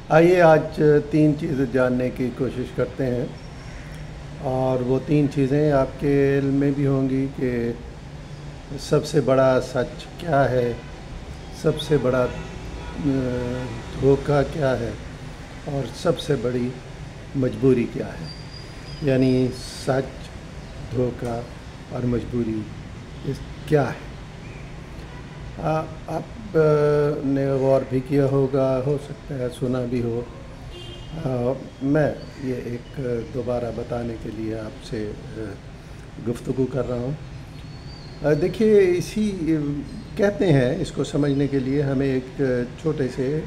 آئیے آج تین چیزیں جاننے کی کوشش کرتے ہیں، اور وہ تین چیزیں آپ کے علم میں بھی ہوں گی کہ سب سے بڑا سچ کیا ہے، سب سے بڑا دھوکہ کیا ہے، اور سب سے بڑی مجبوری کیا ہے۔ یعنی سچ، دھوکہ اور مجبوری کیا ہے۔ آپ نے غور بھی کیا ہوگا، ہو سکتا ہے سنا بھی ہو۔ میں یہ ایک دوبارہ بتانے کے لیے آپ سے گفتگو کر رہا ہوں۔ دیکھیے، اسی کہتے ہیں، اس کو سمجھنے کے لیے ہمیں ایک چھوٹے سے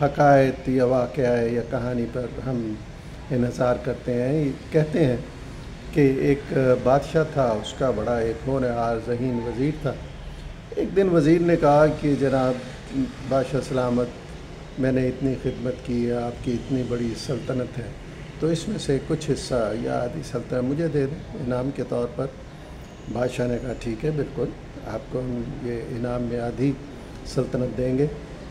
حقائق یا واقعہ یا کہانی پر ہم انحصار کرتے ہیں۔ کہتے ہیں کہ ایک بادشاہ تھا، اس کا بڑا ایک ہونہار ذہین وزیر تھا۔ ایک دن وزیر نے کہا کہ جناب بادشاہ سلامت، میں نے اتنی خدمت کی ہے، آپ کی اتنی بڑی سلطنت ہے، تو اس میں سے کچھ حصہ یا آدھی سلطنت مجھے دے دیں انعام کے طور پر۔ بادشاہ نے کہا ٹھیک ہے، بالکل آپ کو ہم یہ انعام میں آدھی سلطنت دیں گے،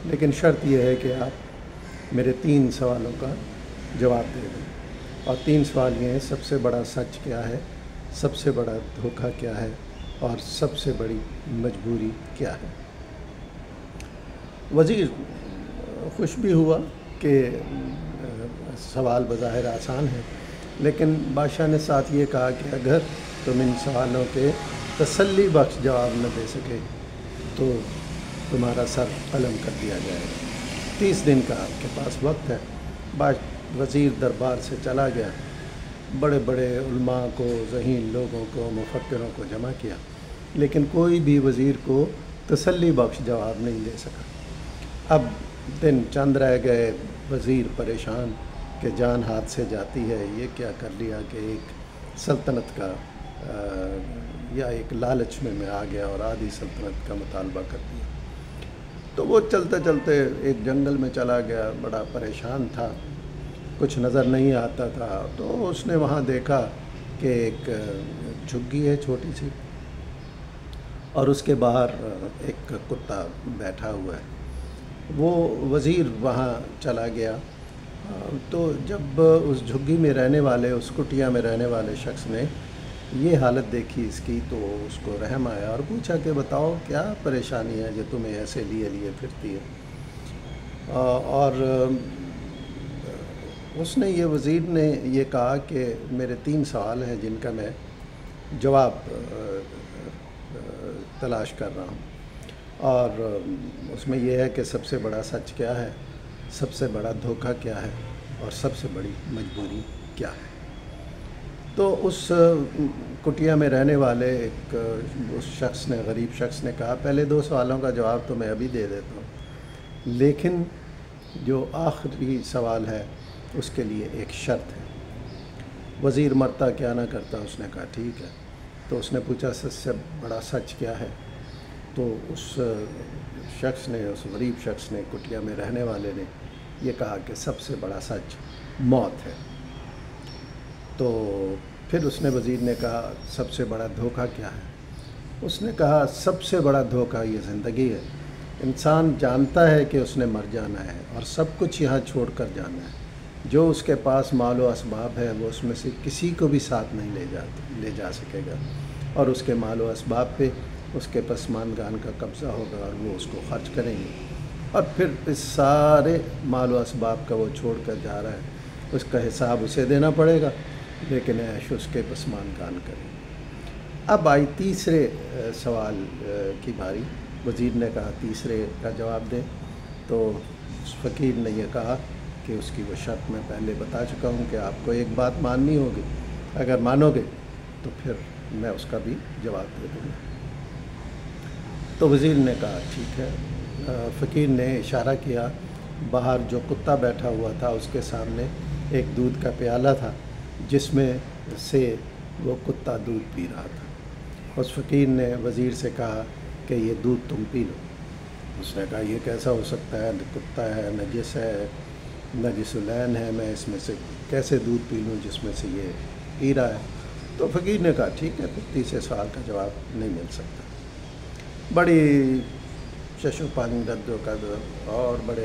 لیکن شرط یہ ہے کہ آپ میرے 3 سوالوں کا جواب دے دیں۔ اور 3 سوال یہ ہیں: سب سے بڑا سچ کیا ہے، سب سے بڑا دھوکہ کیا ہے، اور سب سے بڑی مجبوری کیا ہے۔ وزیر خوش بھی ہوا کہ سوال بظاہر آسان ہے، لیکن بادشاہ نے ساتھ یہ کہا کہ اگر تم ان سوالوں کے تسلی بخش جواب نہ دے سکے تو تمہارا سر قلم کر دیا جائے گا۔ 30 دن کا آپ کے پاس وقت ہے۔ وزیر دربار سے چلا گیا، بڑے بڑے علماء کو، ذہین لوگوں کو، مفکروں کو جمع کیا، لیکن کوئی بھی وزیر کو تسلی بخش جواب نہیں دے سکا۔ اب دن چند رہ گئے، وزیر پریشان کہ جان ہاتھ سے جاتی ہے، یہ کیا کر لیا کہ ایک سلطنت کا یا ایک لالچ میں آ گیا اور آدھی سلطنت کا مطالبہ کر دیا۔ تو وہ چلتے چلتے ایک جنگل میں چلا گیا، بڑا پریشان تھا، کچھ نظر نہیں آتا تھا۔ تو اس نے وہاں دیکھا کہ ایک جھگی ہے چھوٹی سی، اور اس کے باہر ایک کتا بیٹھا ہوا ہے۔ وہ وزیر وہاں چلا گیا، تو جب اس جھگی میں رہنے والے، اس کٹیا میں رہنے والے شخص نے یہ حالت دیکھی اس کی، تو اس کو رحم آیا اور پوچھا کہ بتاؤ کیا پریشانی ہے جو تمہیں ایسے لیے پھرتی ہے۔ اور اس نے، یہ وزیر نے یہ کہا کہ میرے 3 سوال ہیں جن کا میں جواب تلاش کر رہا ہوں، اور اس میں یہ ہے کہ سب سے بڑا سچ کیا ہے، سب سے بڑا دھوکہ کیا ہے، اور سب سے بڑی مجبوری کیا ہے۔ تو اس کٹیا میں رہنے والے اس شخص نے، غریب شخص نے کہا پہلے 2 سوالوں کا جواب تو میں ابھی دے دیتا ہوں، لیکن جو آخری سوال ہے اس کے لیے ایک شرط ہے۔ وزیر مرتا کیا نہ کرتا، اس نے کہا ٹھیک ہے۔ تو اس نے پوچھا سب سے بڑا سچ کیا ہے؟ تو اس شخص نے، اس غریب شخص نے، کٹیا میں رہنے والے نے یہ کہا کہ سب سے بڑا سچ موت ہے۔ تو پھر اس نے، وزیر نے کہا سب سے بڑا دھوکہ کیا ہے؟ اس نے کہا سب سے بڑا دھوکہ یہ زندگی ہے۔ انسان جانتا ہے کہ اس نے مر جانا ہے اور سب کچھ یہاں چھوڑ کر جانا ہے۔ جو اس کے پاس مال و اسباب ہے وہ اس میں سے کسی کو بھی ساتھ نہیں لے جا سکے گا، اور اس کے مال و اسباب پہ اس کے پسماندگان کا قبضہ ہوگا اور وہ اس کو خرچ کریں گے، اور پھر اس سارے مال و اسباب کا وہ چھوڑ کر جا رہا ہے، اس کا حساب اسے دینا پڑے گا، لیکن عیش اس کے پسماندگان کریں گے۔ اب آئی تیسرے سوال کی باری۔ وزیر نے کہا تیسرے کا جواب دیں، تو اس فقیر نے یہ کہا کہ اس کی وہ شرط میں پہلے بتا چکا ہوں کہ آپ کو ایک بات ماننی ہوگی، اگر مانو گے تو پھر میں اس کا بھی جواب دے دوں گا۔ تو وزیر نے کہا ٹھیک ہے۔ فقیر نے اشارہ کیا، باہر جو کتا بیٹھا ہوا تھا اس کے سامنے ایک دودھ کا پیالہ تھا جس میں سے وہ کتا دودھ پی رہا تھا۔ اس فقیر نے وزیر سے کہا کہ یہ دودھ تم پی لو۔ اس نے کہا یہ کیسا ہو سکتا ہے، کتا ہے، نجس ہے، نجس العین ہے، میں اس میں سے کیسے دودھ پی لوں جس میں سے یہ پی رہا ہے؟ تو فقیر نے کہا ٹھیک ہے، پھر تیسرے سوال کا جواب نہیں مل سکتا۔ بڑی شش و پنج اور بڑے